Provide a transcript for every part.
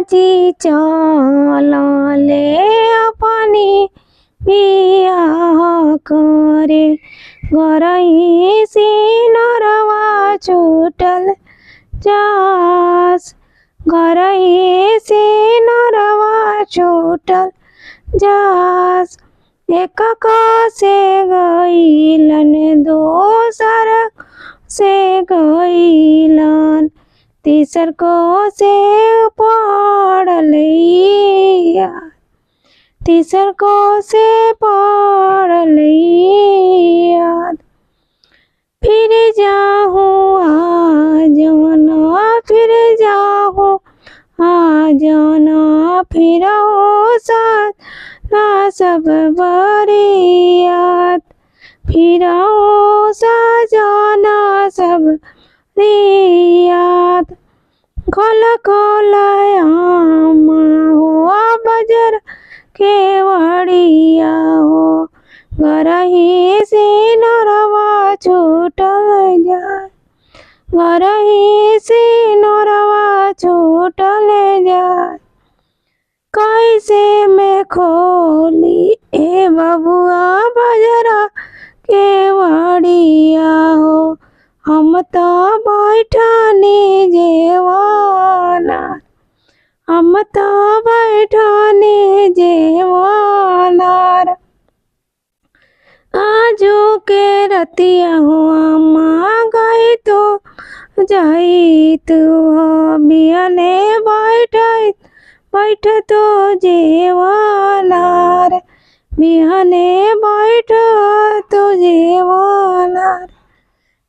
जी चलले अपनी बियाह करे, गरही से नरवा छूटल जास, गरही से नरवा छूटल जास। एक से गईलन, दोसर से गईलन, तीसर को से पड़लिया, तीसर को से पड़लिया। फिर जाहूँ आज ना, फिर जाहूँ आज ना, फिर हो साथ ना सब बरियात, फिर हो सजना सब रियात। खोल खोल आमा हो बजर के वड़िया हो, गरही से नरवा छूटल जाए, गरही से नरवा छूटल जाए। कैसे मैं खोली ए बबुआ बजरा के वड़िया हो, हम तो बैठनी जेवाना, हम तो बैठनी जेवाना। आजू के रतिया हो अम्मा गई तो जाई तू हो, बियने बैठ तो जेवाना, बिहने बैठ तो जेवाना।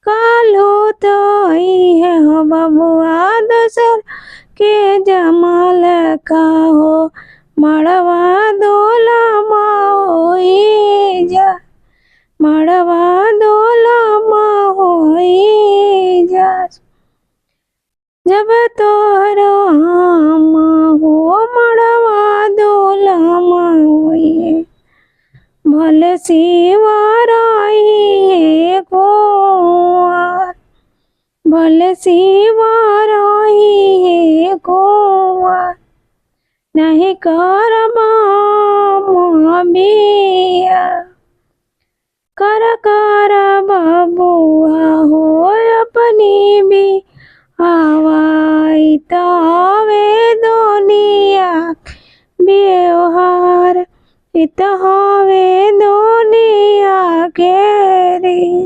कालो तो आई है हो बबुआ दोसर के जमाल का हो, मड़वा दोला होई जा, मड़वा दोला होई जा। जब तोहरो आमा हो मड़वा दोला होई, भले शिवराई कुंवर, भले शिवराई कुंवर, नहीं करबा बिया। कर बबुआ हो अपनी भी हवाई तवे दुनिया व्यवहार, इत हवे दुनिया के रीत।